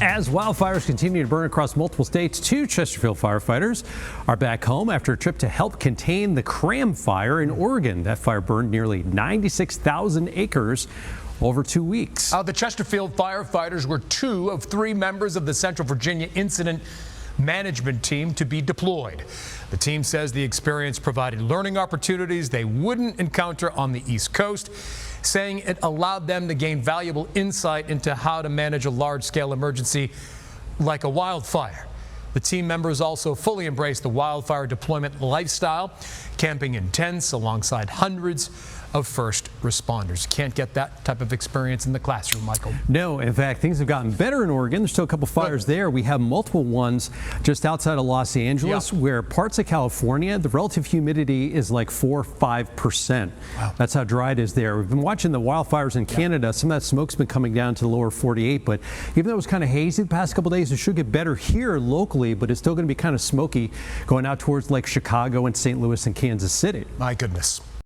As wildfires continue to burn across multiple states, 2 Chesterfield firefighters are back home after a trip to help contain the Cram fire in Oregon. That fire burned nearly 96,000 acres over 2 weeks. The Chesterfield firefighters were 2 of 3 members of the Central Virginia Incident Management Team to be deployed. The team says the experience provided learning opportunities they wouldn't encounter on the East Coast, saying it allowed them to gain valuable insight into how to manage a large-scale emergency like a wildfire. The team members also fully embraced the wildfire deployment lifestyle, camping in tents alongside hundreds of first responders. Can't get that type of experience in the classroom, Michael. No, in fact, things have gotten better in Oregon. There's still a couple fires there. We have multiple ones just outside of Los Angeles where parts of California, the relative humidity is like 4-5%. Wow. That's how dry it is there. We've been watching the wildfires in Canada. Some of that smoke's been coming down to the lower 48, but even though it was kind of hazy the past couple days, it should get better here locally, but it's still going to be kind of smoky going out towards Lake Chicago and St. Louis and Kansas City. My goodness.